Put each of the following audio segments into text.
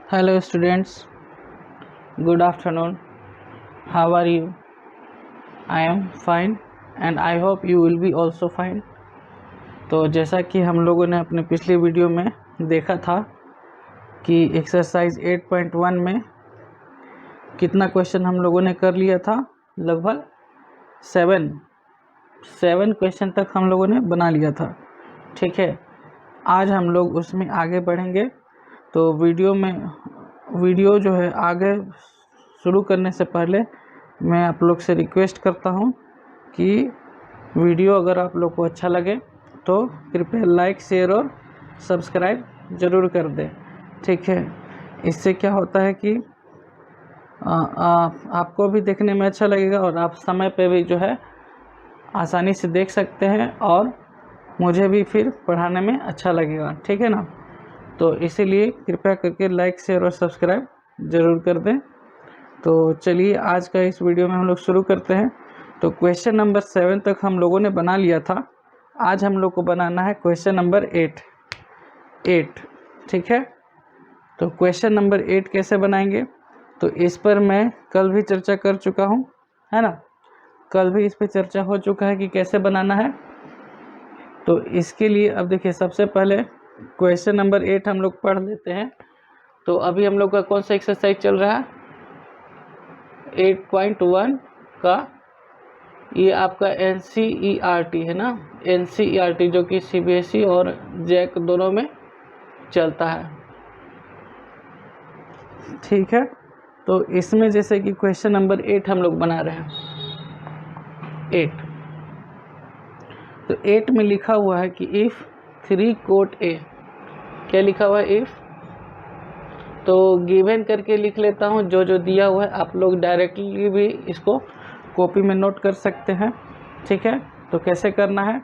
Hello students, good afternoon. How are you? I am fine and I hope you will be also fine. तो जैसा कि हम लोगों ने अपने पिछले वीडियो में देखा था कि एक्सरसाइज 8.1 में कितना क्वेश्चन हम लोगों ने कर लिया था, लगभग 7 क्वेश्चन तक हम लोगों ने बना लिया था। ठीक है, आज हम लोग उसमें आगे बढ़ेंगे। तो वीडियो जो है आगे शुरू करने से पहले मैं आप लोग से रिक्वेस्ट करता हूं कि वीडियो अगर आप लोग को अच्छा लगे तो कृपया लाइक, शेयर और सब्सक्राइब ज़रूर कर दें। ठीक है, इससे क्या होता है कि आपको भी देखने में अच्छा लगेगा और आप समय पे भी जो है आसानी से देख सकते हैं और मुझे भी फिर पढ़ाने में अच्छा लगेगा। ठीक है ना, तो इसीलिए कृपया करके लाइक, शेयर और सब्सक्राइब ज़रूर कर दें। तो चलिए आज का इस वीडियो में हम लोग शुरू करते हैं। तो क्वेश्चन नंबर 7 तक हम लोगों ने बना लिया था। आज हम लोग को बनाना है क्वेश्चन नंबर 8। ठीक है, तो क्वेश्चन नंबर 8 कैसे बनाएंगे, तो इस पर मैं कल भी चर्चा कर चुका हूँ, है ना। कल भी इस पर चर्चा हो चुका है कि कैसे बनाना है। तो इसके लिए अब देखिए, सबसे पहले क्वेश्चन नंबर 8 हम लोग पढ़ लेते हैं। तो अभी हम लोग का कौन सा एक्सरसाइज चल रहा है, 8.1 का। ये आपका NCERT है ना, NCERT जो कि CBSE और जैक दोनों में चलता है। ठीक है, तो इसमें जैसे कि क्वेश्चन नंबर 8 हम लोग बना रहे हैं। 8 तो 8 में लिखा हुआ है कि इफ़ 3 कोट A, क्या लिखा हुआ है इफ़, तो गिवन करके लिख लेता हूँ। जो दिया हुआ है आप लोग डायरेक्टली भी इसको कॉपी में नोट कर सकते हैं। ठीक है, तो कैसे करना है,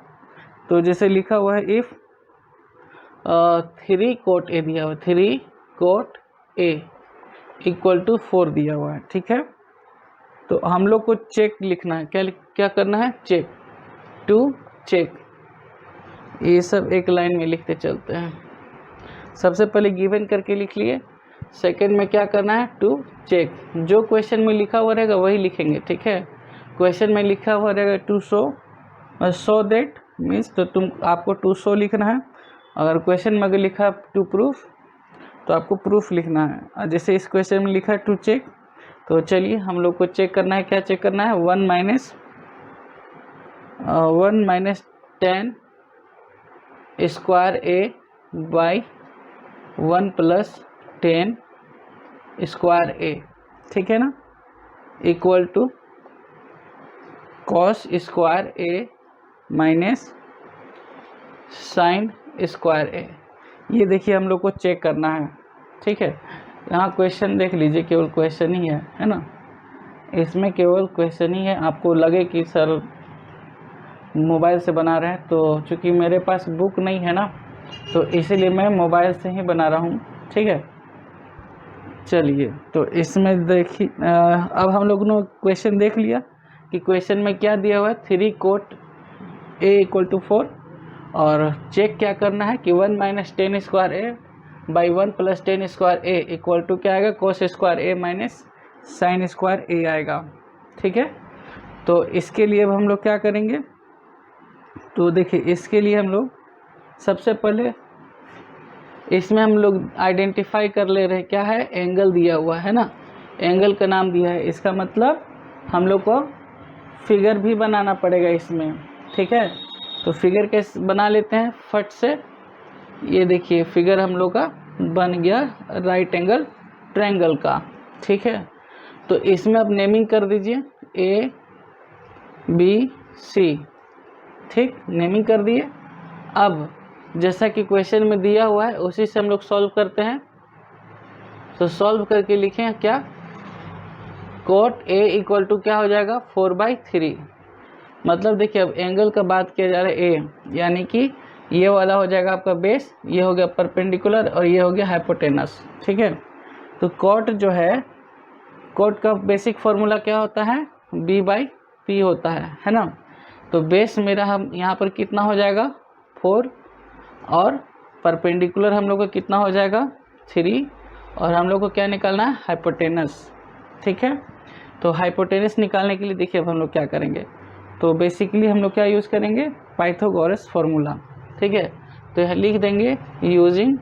तो जैसे लिखा हुआ है इफ़ 3 कोट A दिया हुआ है, 3 कोट A इक्वल टू 4 दिया हुआ है। ठीक है, तो हम लोग को चेक लिखना है। क्या करना है, चेक, टू चेक। ये सब एक लाइन में लिखते चलते हैं। सबसे पहले गिवन करके लिख लिए, सेकंड में क्या करना है, टू चेक। जो क्वेश्चन में लिखा हुआ रहेगा वही लिखेंगे। ठीक है, क्वेश्चन में लिखा हुआ रहेगा टू शो दैट मीन्स, तो आपको टू शो लिखना है। अगर क्वेश्चन में अगर लिखा टू प्रूफ तो आपको प्रूफ लिखना है। और जैसे इस क्वेश्चन में लिखा है टू चेक, तो चलिए हम लोग को चेक करना है। क्या चेक करना है, 1 minus 10 square A by 1 plus 10 square A, ठीक है ना, equal to cos square A minus sine square A। ये देखिए हम लोग को चेक करना है। ठीक है, यहाँ क्वेश्चन देख लीजिए, केवल क्वेश्चन ही है ना, इसमें केवल क्वेश्चन ही है। आपको लगे कि सर मोबाइल से बना रहे हैं, तो चूँकि मेरे पास बुक नहीं है ना, तो इसीलिए मैं मोबाइल से ही बना रहा हूँ। ठीक है, चलिए तो इसमें देखिए, अब हम लोग ने क्वेश्चन देख लिया कि क्वेश्चन में क्या दिया हुआ है, 3 कोट A इक्वल टू 4। और चेक क्या करना है कि 1 minus 10 square A by 1 plus 10 square A equal to क्या आएगा, cos square A minus sine square A आएगा। ठीक है, तो इसके लिए अब हम लोग क्या करेंगे, तो देखिए इसके लिए हम लोग सबसे पहले इसमें हम लोग आइडेंटिफाई कर ले रहे हैं, क्या है, एंगल दिया हुआ है ना, एंगल का नाम दिया है। इसका मतलब हम लोग को फिगर भी बनाना पड़ेगा इसमें। ठीक है, तो फिगर कैसे बना लेते हैं फट से। ये देखिए फिगर हम लोग का बन गया राइट एंगल ट्रायंगल का। ठीक है, तो इसमें अब नेमिंग कर दीजिए ABC। ठीक, नेमिंग कर दिए। अब जैसा कि क्वेश्चन में दिया हुआ है उसी से हम लोग सॉल्व करते हैं। तो सॉल्व करके लिखें क्या, कोट A इक्वल टू क्या हो जाएगा, 4/3। मतलब देखिए अब एंगल का बात किया जा रहा है A, यानी कि ये वाला हो जाएगा आपका बेस, ये हो गया परपेंडिकुलर और ये हो गया हाइपोटेनस। ठीक है, तो कोट जो है, कोट का बेसिक फॉर्मूला क्या होता है, B/P होता है ना। तो बेस मेरा हम यहाँ पर कितना हो जाएगा, 4 और परपेंडिकुलर हम लोग को कितना हो जाएगा 3, और हम लोग को क्या निकालना है हाइपोटेनस। ठीक है, तो हाइपोटेनस निकालने के लिए देखिए अब हम लोग क्या करेंगे, तो बेसिकली हम लोग क्या यूज़ करेंगे पाइथागोरस फॉर्मूला। ठीक है, तो यह लिख देंगे यूजिंग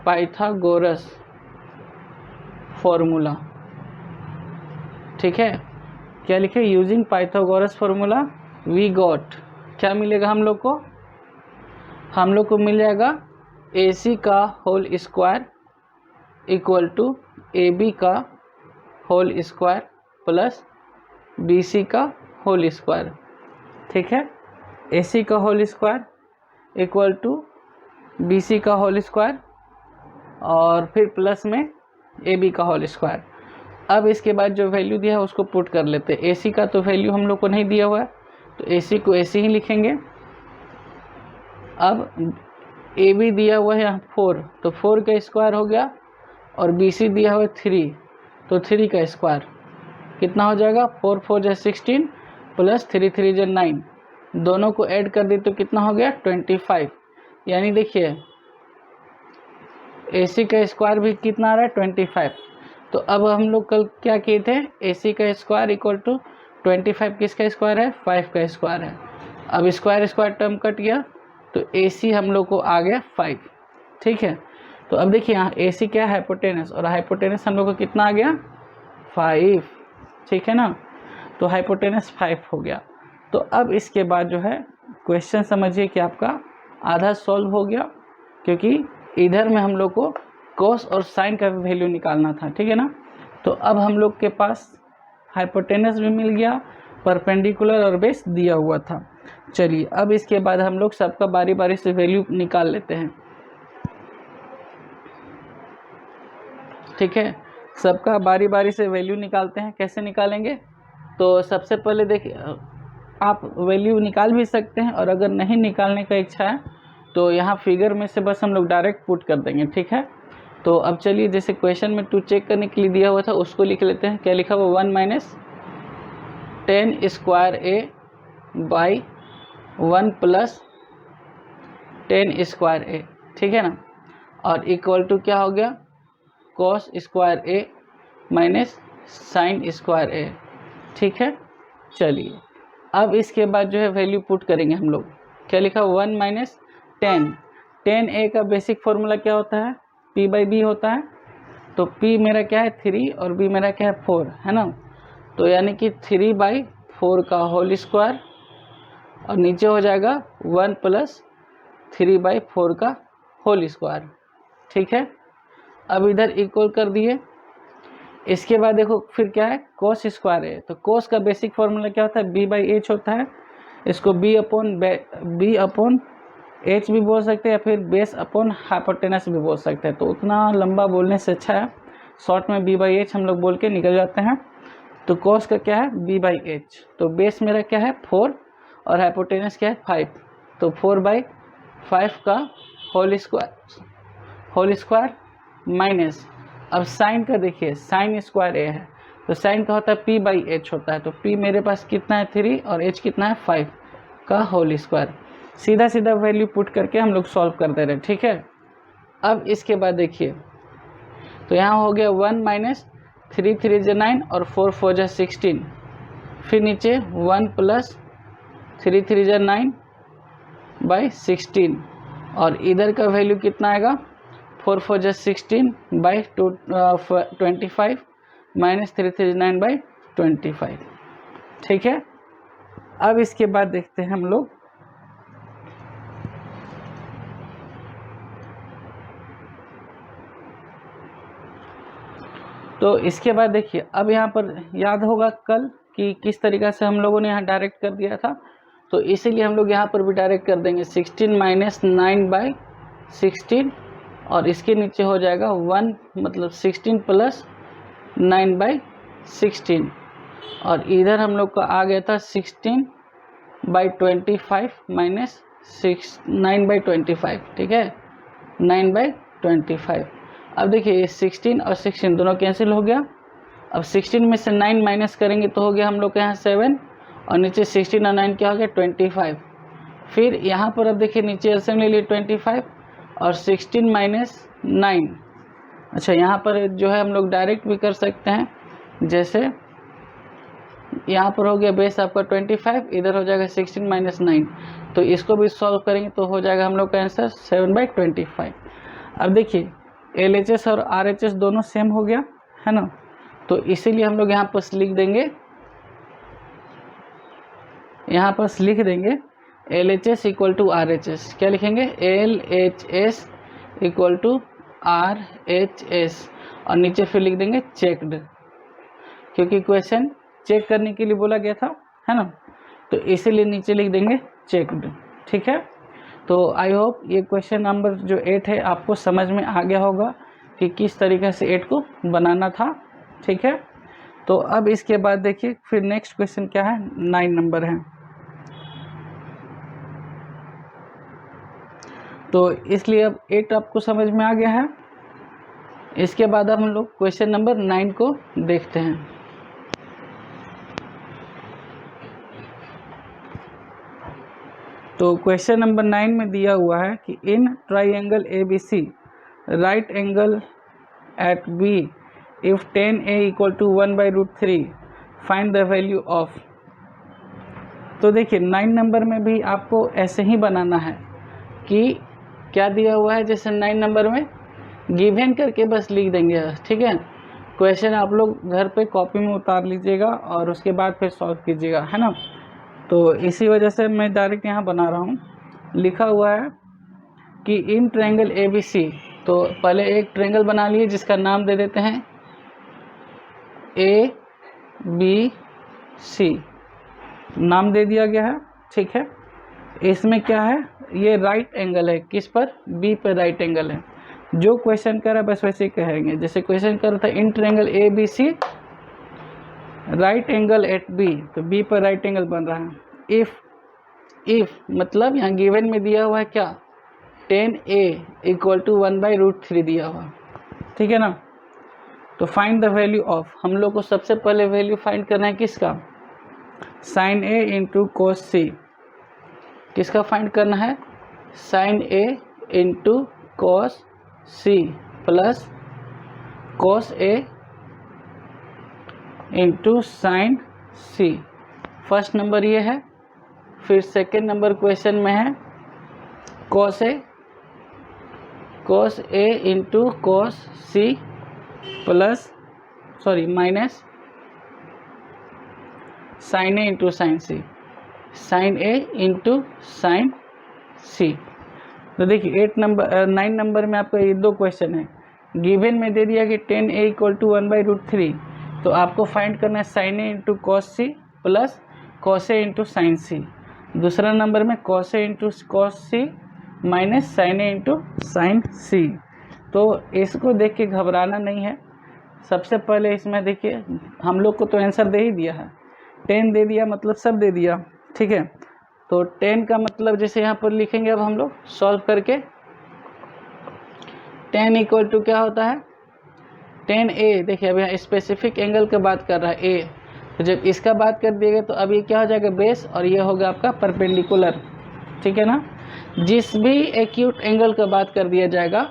पाइथागोरस फॉर्मूला। ठीक है, क्या लिखे using Pythagoras formula we got, क्या मिलेगा हम लोग को मिल जाएगा AC का whole square equal to AB का होल स्क्वायर प्लस BC का होल स्क्वायर। ठीक है, AC का whole square equal to BC का होल स्क्वायर और फिर प्लस में AB का होल स्क्वायर। अब इसके बाद जो वैल्यू दिया है उसको पुट कर लेते हैं। AC का तो वैल्यू हम लोग को नहीं दिया हुआ है, तो AC को AC ही लिखेंगे। अब AB दिया हुआ है यहाँ 4, तो 4 का स्क्वायर हो गया, और BC दिया हुआ है 3, तो 3 का स्क्वायर कितना हो जाएगा 4 4 जा 16 प्लस 3 3 जा 9, दोनों को ऐड कर दी तो कितना हो गया 25। यानी देखिए AC का स्क्वायर भी कितना आ रहा है 25। तो अब हम लोग कल क्या किए थे, AC का स्क्वायर इक्वल टू 25 किसका स्क्वायर है 5 का स्क्वायर है। अब स्क्वायर स्क्वायर टर्म कट गया तो AC हम लोग को आ गया 5। ठीक है, तो अब देखिए यहाँ AC क्या है हाइपोटेनस, और हाइपोटेनस हम लोग को कितना आ गया 5। ठीक है ना, तो हाइपोटेनस 5 हो गया। तो अब इसके बाद जो है क्वेश्चन समझिए कि आपका आधा सॉल्व हो गया, क्योंकि इधर में हम लोग को कॉस और साइन का वैल्यू निकालना था। ठीक है ना, तो अब हम लोग के पास हाइपोटेनस भी मिल गया, परपेंडिकुलर और बेस दिया हुआ था। चलिए अब इसके बाद हम लोग सबका बारी बारी से वैल्यू निकाल लेते हैं। ठीक है, सबका बारी बारी से वैल्यू निकालते हैं। कैसे निकालेंगे, तो सबसे पहले देखिए आप वैल्यू निकाल भी सकते हैं, और अगर नहीं निकालने का इच्छा है तो यहाँ फिगर में से बस हम लोग डायरेक्ट पुट कर देंगे। ठीक है, तो अब चलिए जैसे क्वेश्चन में 2 चेक करने के लिए दिया हुआ था उसको लिख लेते हैं। क्या लिखा हुआ 1 minus 10 square A by 1 plus 10 square A। ठीक है ना, और इक्वल टू क्या हो गया cos square A minus sine square A। ठीक है, चलिए अब इसके बाद जो है वैल्यू पुट करेंगे हम लोग। क्या लिखा 1 माइनस 10A का बेसिक फॉर्मूला क्या होता है P/B होता है, तो P मेरा क्या है 3 और B मेरा क्या है 4 है ना, तो यानी कि 3/4 का होल स्क्वायर और नीचे हो जाएगा 1 प्लस 3/4 का होल स्क्वायर। ठीक है, अब इधर इक्वल कर दिए। इसके बाद देखो फिर क्या है कॉस स्क्वायर है, तो कॉस का बेसिक फॉर्मूला क्या होता है B/H होता है। इसको B अपॉन H भी बोल सकते हैं, या फिर बेस अपॉन हाइपोटेनस भी बोल सकते हैं। तो उतना लंबा बोलने से अच्छा है शॉर्ट में B/H हम लोग बोल के निकल जाते हैं। तो कॉस का क्या है B/H, तो बेस मेरा क्या है 4 और हाइपोटेनस क्या है 5, तो 4/5 का होल स्क्वायर माइनस। अब साइन का देखिए साइन स्क्वायर A है, तो साइन का होता है P/H होता है, तो P मेरे पास कितना है 3 और H कितना है 5 का होल स्क्वायर। सीधा सीधा वैल्यू पुट करके हम लोग सॉल्व कर दे रहे हैं। ठीक है, अब इसके बाद देखिए तो यहाँ हो गया 1 माइनस 3 3 जा 9 और 4 4 जा 16, फिर नीचे 1 प्लस 3 3 जा 9/16, और इधर का वैल्यू कितना आएगा 4 4 जा 16/25 माइनस 3 3 जा 9/25। ठीक है, अब इसके बाद देखते हैं हम लोग तो इसके बाद देखिए अब यहाँ पर याद होगा कल कि किस तरीक़ा से हम लोगों ने यहाँ डायरेक्ट कर दिया था, तो इसीलिए हम लोग यहाँ पर भी डायरेक्ट कर देंगे 16 माइनस 9/16, और इसके नीचे हो जाएगा 1 मतलब 16 प्लस 9/16, और इधर हम लोग का आ गया था 16/25 माइनस 9/25। ठीक है, 9/25। अब देखिए ये 16 और 16 दोनों कैंसिल हो गया। अब 16 में से 9 माइनस करेंगे तो हो गया हम लोग के यहाँ 7, और नीचे 16 और 9 क्या हो गया 25, फिर यहाँ पर अब देखिए नीचे एलसीएम ले लिए 25 और 16 माइनस 9। अच्छा, यहाँ पर जो है हम लोग डायरेक्ट भी कर सकते हैं, जैसे यहाँ पर हो गया बेस आपका 25, इधर हो जाएगा 16 माइनस 9, तो इसको भी सॉल्व करेंगे तो हो जाएगा हम लोग का आंसर 7/25। अब देखिए LHS और RHS दोनों सेम हो गया है ना, तो इसीलिए हम लोग यहाँ पर लिख देंगे, यहाँ पर लिख देंगे LHS इक्वल टू RHS। क्या लिखेंगे? LHS इक्वल टू RHS और नीचे फिर लिख देंगे चेक्ड, क्योंकि क्वेश्चन चेक करने के लिए बोला गया था, है ना, तो इसीलिए नीचे लिख देंगे चेक्ड। ठीक है, तो आई होप ये क्वेश्चन नंबर जो 8 है आपको समझ में आ गया होगा कि किस तरीके से 8 को बनाना था। ठीक है, तो अब इसके बाद देखिए फिर नेक्स्ट क्वेश्चन क्या है, 9 नंबर है। तो इसलिए अब 8 आपको समझ में आ गया है। इसके बाद अब हम लोग क्वेश्चन नंबर 9 को देखते हैं। तो क्वेश्चन नंबर 9 में दिया हुआ है कि in triangle ABC right angle at B if 10A equal to 1/√3 find the value of. तो देखिए 9 नंबर में भी आपको ऐसे ही बनाना है कि क्या दिया हुआ है, जैसे 9 नंबर में गिवन करके बस लिख देंगे। ठीक है, क्वेश्चन आप लोग घर पे कॉपी में उतार लीजिएगा और उसके बाद फिर सॉल्व कीजिएगा, है ना। तो इसी वजह से मैं डायरेक्ट यहाँ बना रहा हूँ। लिखा हुआ है कि इन ट्रायंगल ABC, तो पहले एक ट्रायंगल बना लिए जिसका नाम दे देते हैं ABC, नाम दे दिया गया है। ठीक है, इसमें क्या है, ये राइट एंगल है, किस पर? B पर राइट एंगल है। जो क्वेश्चन कर रहा है बस वैसे ही कहेंगे, जैसे क्वेश्चन कर रहा था in triangle ABC right angle at B, तो B पर राइट एंगल बन रहा है। इफ मतलब यहाँ गिवन में दिया हुआ है क्या, 10A इक्वल टू 1/√3 दिया हुआ। ठीक है ना, तो फाइंड द वैल्यू ऑफ, हम लोग को सबसे पहले वैल्यू फाइंड करना है किसका, sin A into cos C। किसका फाइंड करना है, sin A into cos C plus cos A into sine C। First number ये है। फिर सेकेंड नंबर क्वेश्चन में है cos A into cos C plus minus sin A into sine C, sin A into sine C। तो देखिए 9 number में आपका ये दो क्वेश्चन है। गिवन में दे दिया कि 10A इक्वल टू 1/√3, तो आपको फाइंड करना है sin A into cos C plus cos A into sine C। दूसरा नंबर में cos A into cos C minus sin A into sine C। तो इसको देख के घबराना नहीं है। सबसे पहले इसमें देखिए हम लोग को तो आंसर दे ही दिया है, 10 दे दिया मतलब सब दे दिया। ठीक है, तो 10 का मतलब जैसे यहाँ पर लिखेंगे, अब हम लोग सॉल्व करके 10 इक्वल टू क्या होता है, 10A। देखिए अब यहाँ स्पेसिफिक एंगल की बात कर रहा है A, तो जब इसका बात कर दिएगा तो अब ये क्या हो जाएगा, बेस, और ये होगा आपका परपेंडिकुलर। ठीक है ना, जिस भी एक्यूट एंगल का बात कर दिया जाएगा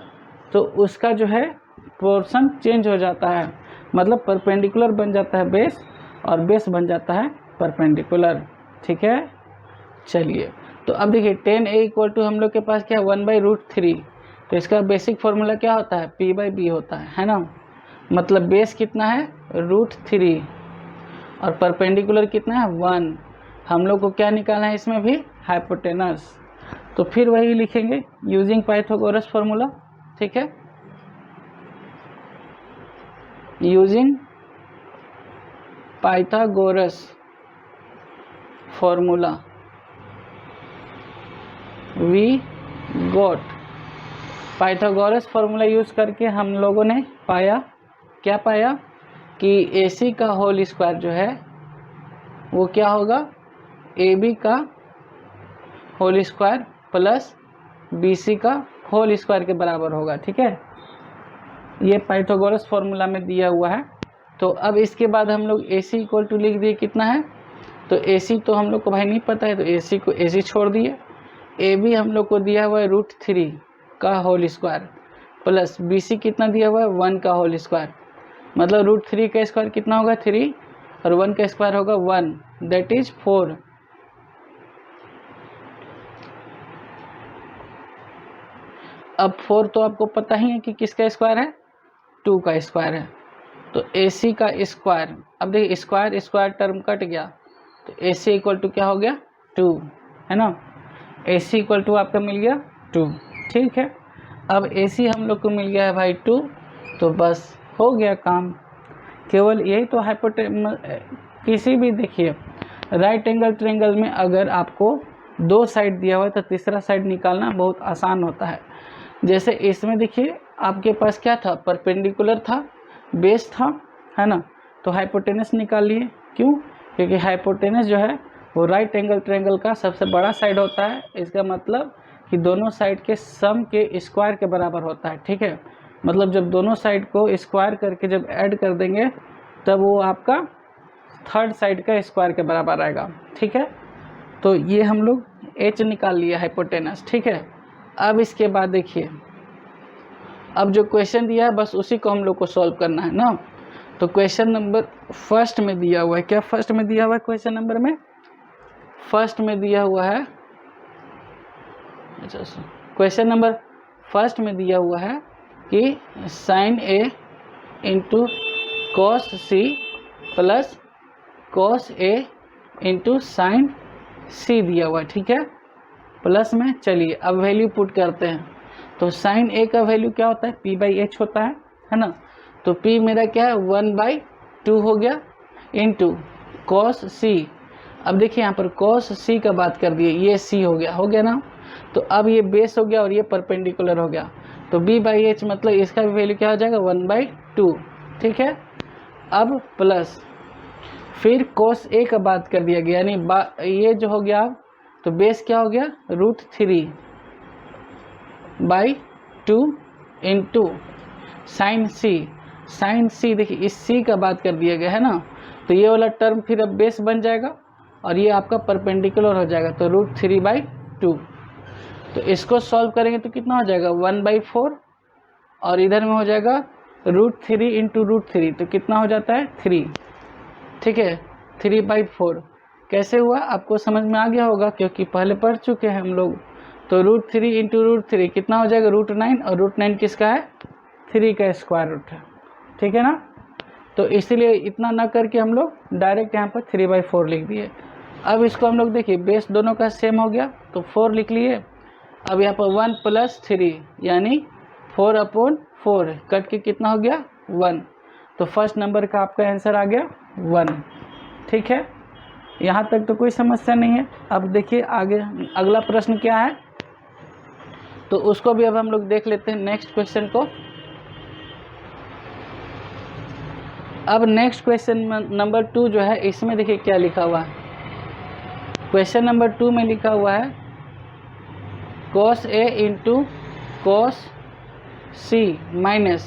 तो उसका जो है पोर्शन चेंज हो जाता है, मतलब परपेंडिकुलर बन जाता है बेस और बेस बन जाता है परपेंडिकुलर। ठीक है, चलिए तो अब देखिए 10A इक्वल टू हम लोग के पास क्या है 1/√3, तो इसका बेसिक फॉर्मूला क्या होता है, P/B होता है ना। मतलब बेस कितना है √3 और परपेंडिकुलर कितना है 1। हम लोग को क्या निकालना है, इसमें भी हाइपोटेनस। तो फिर वही लिखेंगे यूजिंग पाइथागोरस फॉर्मूला। ठीक है, using Pythagoras formula we got. Pythagoras formula use करके हम लोगों ने पाया, क्या पाया कि AC का होल स्क्वायर जो है वो क्या होगा, AB का होल स्क्वायर प्लस BC का होल स्क्वायर के बराबर होगा। ठीक है, ये पाइथागोरस फॉर्मूला में दिया हुआ है। तो अब इसके बाद हम लोग AC इक्वल टू लिख दिए कितना है, तो AC तो हम लोग को भाई नहीं पता है, तो AC को AC छोड़ दिए ए बी हम लोग को दिया हुआ है √3 का whole square plus B C कितना दिया हुआ है 1 का होल स्क्वायर, मतलब √3 का स्क्वायर कितना होगा 3 और 1 का स्क्वायर होगा 1, दैट इज 4। अब 4 तो आपको पता ही है कि किसका स्क्वायर है, 2 का स्क्वायर है। तो AC का स्क्वायर, अब देखिए स्क्वायर स्क्वायर टर्म कट गया तो AC इक्वल टू क्या हो गया 2, है ना। AC इक्वल टू आपका मिल गया 2, ठीक है। अब AC हम लोग को मिल गया है भाई 2, तो बस हो गया काम। केवल यही तो किसी भी देखिए राइट एंगल ट्रायंगल में अगर आपको 2 साइड दिया हुआ है तो तीसरा साइड निकालना बहुत आसान होता है। जैसे इसमें देखिए आपके पास क्या था, परपेंडिकुलर था, बेस था, है ना, तो हाइपोटेनस निकाल लिए। क्यों? क्योंकि हाइपोटेनस जो है वो राइट एंगल ट्रायंगल का सबसे बड़ा साइड होता है। इसका मतलब कि दोनों साइड के सम के स्क्वायर के बराबर होता है, ठीक है। मतलब जब दोनों साइड को स्क्वायर करके जब ऐड कर देंगे तब वो आपका थर्ड साइड का स्क्वायर के बराबर आएगा, ठीक है। तो ये हम लोग h निकाल लिया हाइपोटेनस, ठीक है। अब इसके बाद देखिए, अब जो क्वेश्चन दिया है बस उसी को हम लोग को सॉल्व करना है ना। तो क्वेश्चन नंबर फर्स्ट में दिया हुआ है, क्या फर्स्ट में दिया हुआ है, क्वेश्चन नंबर में फर्स्ट में दिया हुआ है, अच्छा क्वेश्चन नंबर फर्स्ट में दिया हुआ है कि sin A into cos C plus cos A into sine C दिया हुआ है, ठीक है, प्लस में। चलिए अब वैल्यू पुट करते हैं। तो साइन A का वैल्यू क्या होता है, P/H होता है ना। तो P मेरा क्या है 1/2 हो गया इंटू कॉस C। अब देखिए यहाँ पर कॉस C का बात कर दिए, ये C हो गया ना। तो अब ये बेस हो गया और ये परपेंडिकुलर हो गया, तो B/H मतलब इसका भी वैल्यू क्या हो जाएगा 1/2, ठीक है। अब प्लस फिर cos A का बात कर दिया गया, यानी ये जो हो गया, तो बेस क्या हो गया √3/2 इंटू साइन C। देखिए इस C का बात कर दिया गया है ना, तो ये वाला टर्म फिर अब बेस बन जाएगा और ये आपका परपेंडिकुलर हो जाएगा, तो √3/2। तो इसको सॉल्व करेंगे तो कितना हो जाएगा 1/4 और इधर में हो जाएगा √3 इंटू √3, तो कितना हो जाता है 3, ठीक है, 3/4। कैसे हुआ आपको समझ में आ गया होगा क्योंकि पहले पढ़ चुके हैं हम लोग। तो √3 इंटू √3 कितना हो जाएगा √9, और √9 किसका है 3 का स्क्वायर रूट है, ठीक है ना। तो इसीलिए इतना ना करके हम लोग डायरेक्ट यहाँ पर 3/4 लिख दिए। अब इसको हम लोग देखिए बेस दोनों का सेम हो गया तो 4 लिख लिए। अब यहाँ पर 1 + 3 यानी 4/4 कट के कितना हो गया 1, तो फर्स्ट नंबर का आपका आंसर आ गया 1, ठीक है। यहाँ तक तो कोई समस्या नहीं है। अब देखिए आगे अगला प्रश्न क्या है, तो उसको भी अब हम लोग देख लेते हैं नेक्स्ट क्वेश्चन को। अब नेक्स्ट क्वेश्चन नंबर 2 जो है, इसमें देखिए क्या लिखा हुआ है। क्वेश्चन नंबर 2 में लिखा हुआ है cos A into cos C minus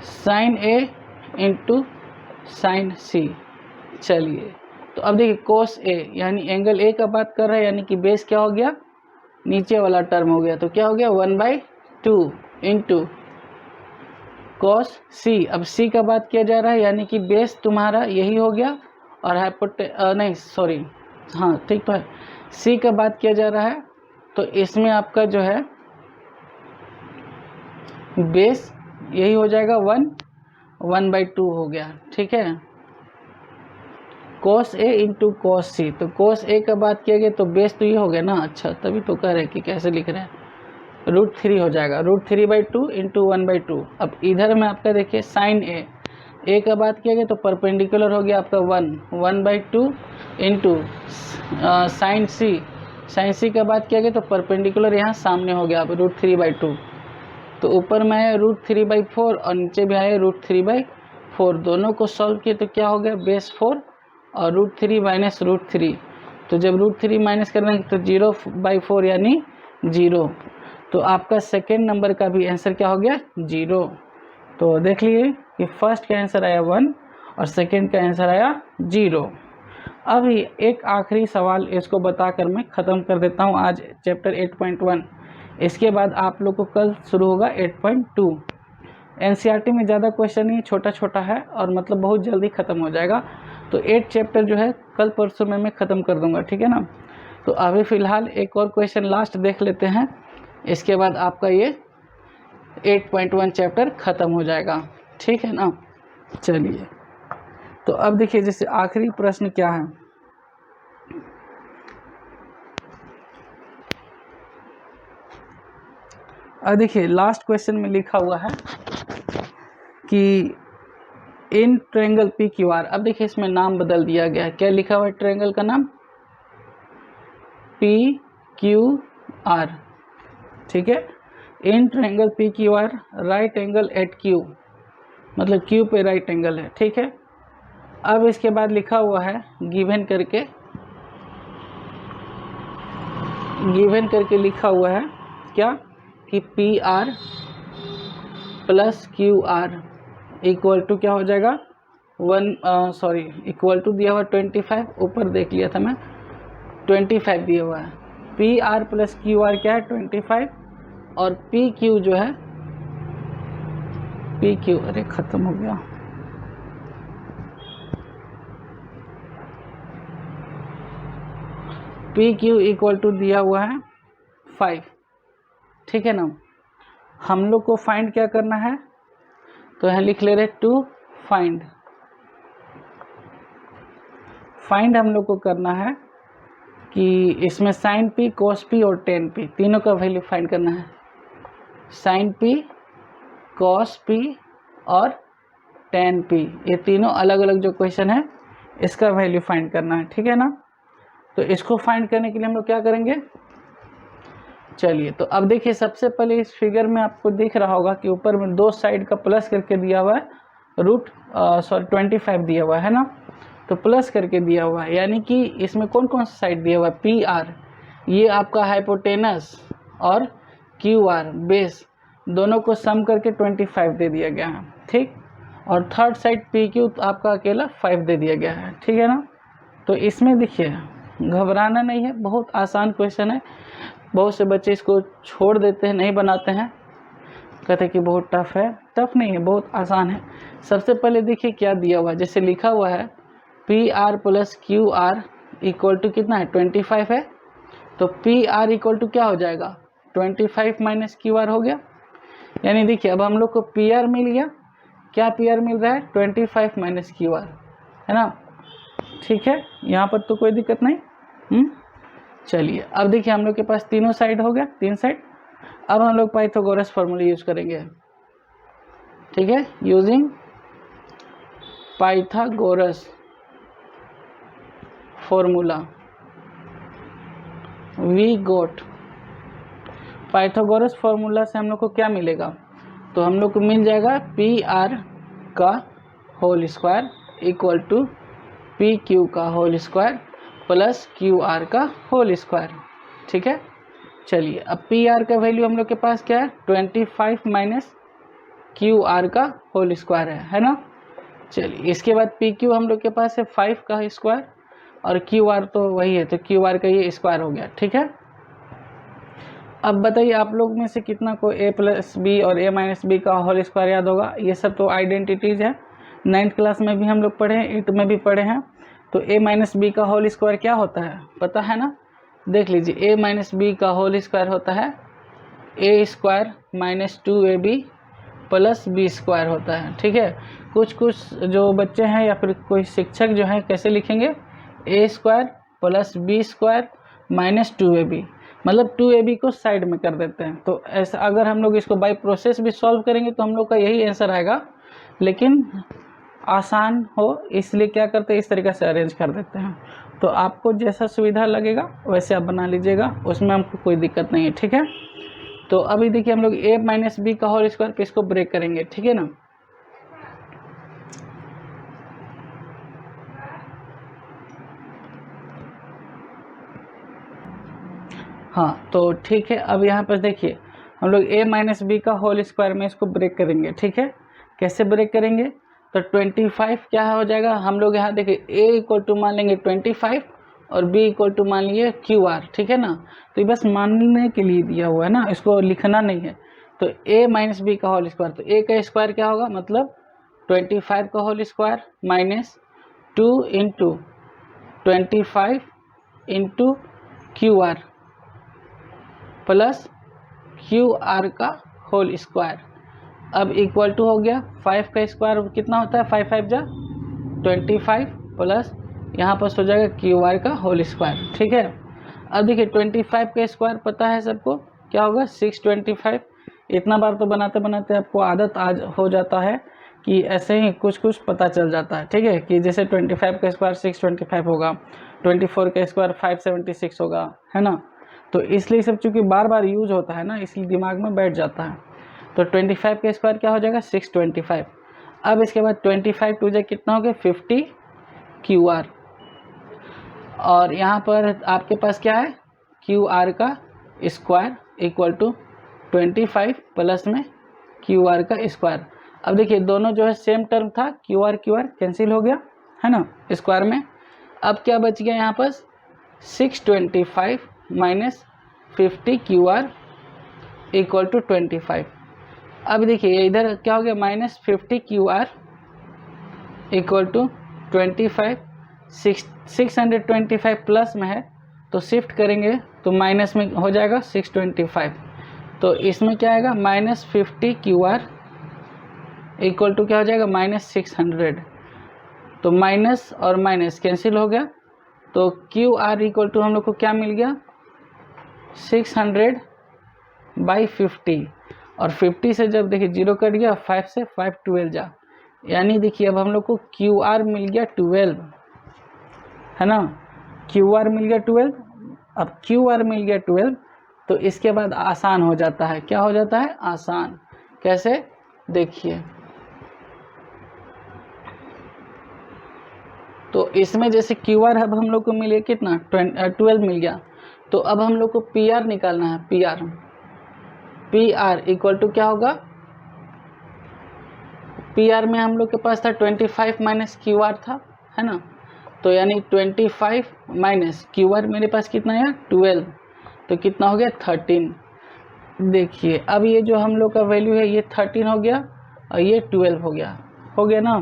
sine A into sine C। चलिए तो अब देखिए cos A यानी एंगल A का बात कर रहा है, यानी कि बेस क्या हो गया नीचे वाला टर्म हो गया, तो क्या हो गया 1/2 इंटू कॉस C। अब C का बात किया जा रहा है, यानी कि बेस तुम्हारा यही हो गया और नहीं सॉरी हाँ ठीक तो है, C का बात किया जा रहा है, तो इसमें आपका जो है बेस यही हो जाएगा 1/2 हो गया, ठीक है। cos A into cos C, तो cos A का बात किया गया तो बेस तो ये हो गया ना, अच्छा तभी तो कह रहे हैं कि कैसे लिख रहे हैं, √3 हो जाएगा, √3/2 इंटू 1/2। अब इधर में आपका देखिए साइन A का बात किया गया तो परपेंडिकुलर हो गया आपका 1/2 इंटू साइन C का बात किया गया तो परपेंडिकुलर यहाँ सामने हो गया अब √3/2, तो ऊपर में आया √3/4 और नीचे भी आया √3/4, दोनों को सॉल्व किए तो क्या हो गया बेस 4 और √3 माइनस √3, तो जब √3 माइनस कर देंगे तो 0/4 यानी 0, तो आपका सेकेंड नंबर का भी आंसर क्या हो गया 0। तो देख लिए कि फर्स्ट का आंसर आया 1 और सेकेंड का आंसर आया 0। अभी एक आखिरी सवाल इसको बताकर मैं ख़त्म कर देता हूँ आज चैप्टर 8.1। इसके बाद आप लोग को कल शुरू होगा 8.2। एनसीईआरटी में ज़्यादा क्वेश्चन नहीं, छोटा छोटा है और मतलब बहुत जल्दी ख़त्म हो जाएगा। तो 8 चैप्टर जो है कल परसों में मैं ख़त्म कर दूंगा, ठीक है ना। तो अभी फ़िलहाल एक और क्वेश्चन लास्ट देख लेते हैं, इसके बाद आपका ये 8.1 चैप्टर ख़त्म हो जाएगा, ठीक है ना। चलिए, तो अब देखिए जैसे आखिरी प्रश्न क्या है। अब देखिए लास्ट क्वेश्चन में लिखा हुआ है कि इन ट्रायंगल पी क्यू आर। अब देखिए इसमें नाम बदल दिया गया है। क्या लिखा हुआ है ट्रायंगल का नाम? पी क्यू आर, ठीक है। In triangle P Q R right angle at Q, मतलब क्यू पे राइट एंगल है, ठीक है। अब इसके बाद लिखा हुआ है गिवन करके लिखा हुआ है क्या कि P R plus Q R equal to क्या हो जाएगा इक्वल टू दिया हुआ 25, ऊपर देख लिया था मैं, 25 दिया हुआ है। P R plus Q R क्या है 25, और पी क्यू जो है पी क्यू, अरे खत्म हो गया, पी क्यू इक्वल टू दिया हुआ है 5, ठीक है ना। हम लोग को फाइंड क्या करना है, तो यहाँ लिख ले रहे टू फाइंड हम लोग को करना है कि इसमें साइन पी, कॉस पी और टेन पी तीनों का वैल्यू फाइंड करना है। साइन पी, कॉस पी और टेन पी, ये तीनों अलग अलग जो क्वेश्चन है इसका वैल्यू फाइंड करना है, ठीक है ना। तो इसको फाइंड करने के लिए हम लोग क्या करेंगे, चलिए। तो अब देखिए सबसे पहले इस फिगर में आपको दिख रहा होगा कि ऊपर में दो साइड का प्लस करके दिया हुआ है, 25 दिया हुआ है ना। तो प्लस करके दिया हुआ है, यानी कि इसमें कौन कौन सा साइड दिया हुआ है, पी आर, ये आपका हाइपोटेनस, और क्यू आर बेस, दोनों को सम करके 25 दे दिया गया है, ठीक। और थर्ड साइड पी क्यू आपका अकेला 5 दे दिया गया है, ठीक है ना। तो इसमें देखिए घबराना नहीं है, बहुत आसान क्वेश्चन है। बहुत से बच्चे इसको छोड़ देते हैं, नहीं बनाते हैं, कहते हैं कि बहुत टफ है। टफ नहीं है, बहुत आसान है। सबसे पहले देखिए क्या दिया हुआ है, जैसे लिखा हुआ है P R plus Q R equal to कितना है 25 है। तो पी आर इक्वल टू क्या हो जाएगा 25 माइनस क्यू आर हो गया। यानी देखिए अब हम लोग को पी आर मिल गया, क्या पी आर मिल रहा है 25 माइनस क्यू आर, है ना, ठीक है। यहाँ पर तो कोई दिक्कत नहीं। चलिए अब देखिए हम लोग के पास तीनों साइड हो गया, 3 साइड। अब हम लोग पाइथागोरस फॉर्मूला यूज करेंगे, ठीक है। Using Pythagoras formula we got, Pythagoras formula से हम लोग को क्या मिलेगा, तो हम लोग को मिल जाएगा पी आर का whole square equal to p q का whole square plus Q r का होल स्क्वायर, ठीक है। चलिए अब पी आर का वैल्यू हम लोग के पास क्या है 25 माइनस क्यू आर का होल स्क्वायर है ना। चलिए इसके बाद पी क्यू हम लोग के पास है 5 का स्क्वायर, और क्यू आर तो वही है, तो क्यू आर का ये स्क्वायर हो गया, ठीक है। अब बताइए आप लोग में से कितना को ए प्लस बी और ए माइनस बी का होल स्क्वायर याद होगा। ये सब तो आइडेंटिटीज़ है, 9th क्लास में भी हम लोग पढ़े हैं, 8th में भी पढ़े हैं। तो ए माइनस बी का होल स्क्वायर क्या होता है पता है ना, देख लीजिए। ए माइनस बी का होल स्क्वायर होता है a square minus 2ab plus b square होता है, ठीक है। कुछ जो बच्चे हैं या फिर कोई शिक्षक जो है कैसे लिखेंगे, a square plus b square minus 2ab, मतलब 2ab को साइड में कर देते हैं। तो ऐसा अगर हम लोग इसको बाय प्रोसेस भी सॉल्व करेंगे तो हम लोग का यही आंसर आएगा, लेकिन आसान हो इसलिए क्या करते हैं इस तरीके से अरेंज कर देते हैं। तो आपको जैसा सुविधा लगेगा वैसे आप बना लीजिएगा, उसमें हमको कोई दिक्कत नहीं है, ठीक है। तो अभी देखिए हम लोग ए माइनस बी का होल स्क्वायर पे इसको ब्रेक करेंगे, ठीक है ना। हाँ तो ठीक है, अब यहाँ पर देखिए हम लोग ए माइनस बी का होल स्क्वायर में इसको ब्रेक करेंगे, ठीक है। कैसे ब्रेक करेंगे, तो 25 क्या हो जाएगा, हम लोग यहाँ देखिए a इक्वल टू मान लेंगे 25 और b इक्वल टू मान लीजिए QR, ठीक है ना। तो ये बस मानने के लिए दिया हुआ है ना, इसको लिखना नहीं है। तो a माइनस बी का होल स्क्वायर, तो a का स्क्वायर क्या होगा, मतलब 25 का whole square minus 2 into 25 into QR plus QR का होल स्क्वायर। अब इक्वल टू हो गया 5 का स्क्वायर कितना होता है, 5 5 जा 25 प्लस यहाँ पर हो जाएगा QR का होल स्क्वायर, ठीक है। अब देखिए 25 का स्क्वायर पता है सबको क्या होगा, 625। इतना बार तो बनाते बनाते आपको आदत आज हो जाता है कि ऐसे ही कुछ कुछ पता चल जाता है, ठीक है। कि जैसे 25 का स्क्वायर 625 होगा, 24 का स्क्वायर 576 होगा, है ना। तो इसलिए सब चूँकि बार बार यूज होता है ना, इसलिए दिमाग में बैठ जाता है। तो 25 का स्क्वायर क्या हो जाएगा, 625। अब इसके बाद 25 टू जाए कितना हो गया, 50 QR। और यहाँ पर आपके पास क्या है, QR का स्क्वायर इक्वल टू 25 प्लस में QR का स्क्वायर। अब देखिए दोनों जो है सेम टर्म था, QR कैंसिल हो गया, है ना, स्क्वायर में। अब क्या बच गया यहाँ पर, 625 माइनस 50 QR इक्वल टू 25। अब देखिए इधर क्या हो गया, minus 50 QR equal to 25। 625 plus में है तो शिफ्ट करेंगे तो माइनस में हो जाएगा 625। तो इसमें क्या आएगा, माइनस 50 QR इक्वल टू क्या हो जाएगा, माइनस 600। तो माइनस और माइनस कैंसिल हो गया, तो QR इक्वल टू हम लोग को क्या मिल गया, 600 बाई 50। और 50 से जब देखिए 0 कट गया, 5 से 5 12 जा, यानी देखिए अब हम लोग को QR मिल गया 12, है ना। QR मिल गया 12। अब QR मिल गया 12 तो इसके बाद आसान हो जाता है, क्या हो जाता है, आसान। कैसे, देखिए तो इसमें जैसे QR अब हम लोग को मिले कितना, 12 मिल गया। तो अब हम लोग को PR निकालना है, PR इक्वल टू क्या होगा, PR में हम लोग के पास था 25 माइनस QR था, है ना। तो यानी 25 माइनस QR मेरे पास कितना है, 12, तो कितना हो गया 13। देखिए अब ये जो हम लोग का वैल्यू है ये 13 हो गया और ये 12 हो गया ना।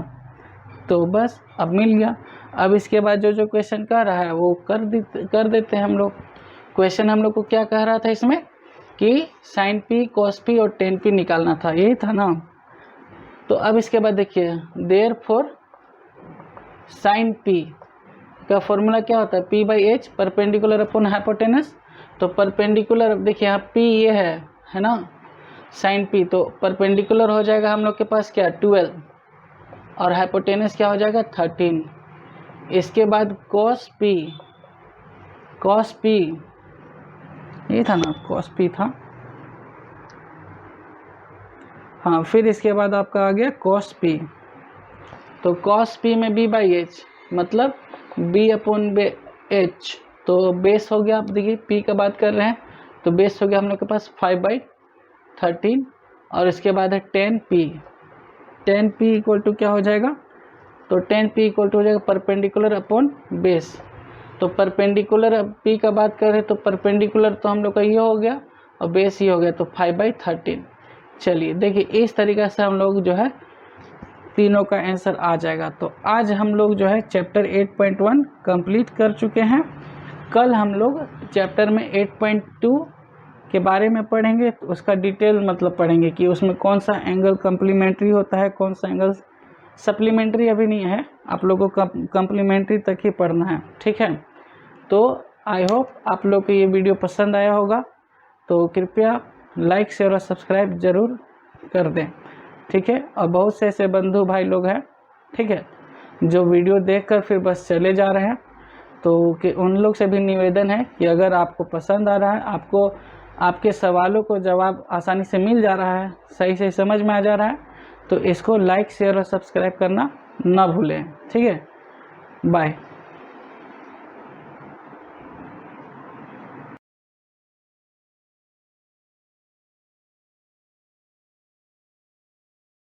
तो बस अब मिल गया। अब इसके बाद जो क्वेश्चन कह रहा है वो कर देते हैं हम लोग। क्वेश्चन हम लोग को क्या कह रहा था इसमें कि sin p cos p और tan p निकालना था, यही था ना। तो अब इसके बाद देखिए therefore sin p का फॉर्मूला क्या होता है, p by H perpendicular upon hypotenuse. तो परपेंडिकुलर देखिए यहाँ p ये है ना, sin p, तो परपेंडिकुलर हो जाएगा हम लोग के पास क्या, 12 और हाइपोटेनस क्या हो जाएगा 13। इसके बाद cos p ये था ना, cos p था, हाँ। फिर इसके बाद आपका आ गया cos p, तो cos p में b बाई एच मतलब b अपॉन एच, तो बेस हो गया। आप देखिए p का बात कर रहे हैं तो बेस हो गया हम लोग के पास 5/13। और इसके बाद है tan p इक्वल टू क्या हो जाएगा, तो tan p इक्वल टू हो जाएगा परपेंडिकुलर अपॉन बेस। तो परपेंडिकुलर p का बात कर रहे हैं तो परपेंडिकुलर तो हम लोग का ये हो गया और बेस ये हो गया, तो 5/13। चलिए देखिए इस तरीक़ा से हम लोग जो है तीनों का आंसर आ जाएगा। तो आज हम लोग जो है चैप्टर 8.1 कंप्लीट कर चुके हैं। कल हम लोग चैप्टर में 8.2 के बारे में पढ़ेंगे, तो उसका डिटेल मतलब पढ़ेंगे कि उसमें कौन सा एंगल कम्प्लीमेंट्री होता है, कौन सा एंगल सप्लीमेंट्री अभी नहीं है, आप लोगों को कम्प्लीमेंट्री तक ही पढ़ना है, ठीक है। तो आई होप आप लोग को ये वीडियो पसंद आया होगा, तो कृपया लाइक शेयर और सब्सक्राइब ज़रूर कर दें, ठीक है। और बहुत से ऐसे बंधु भाई लोग हैं, ठीक है, जो वीडियो देखकर फिर बस चले जा रहे हैं, तो कि उन लोग से भी निवेदन है कि अगर आपको पसंद आ रहा है, आपको आपके सवालों को जवाब आसानी से मिल जा रहा है, सही से समझ में आ जा रहा है, तो इसको लाइक शेयर और सब्सक्राइब करना ना भूलें, ठीक है। बाय।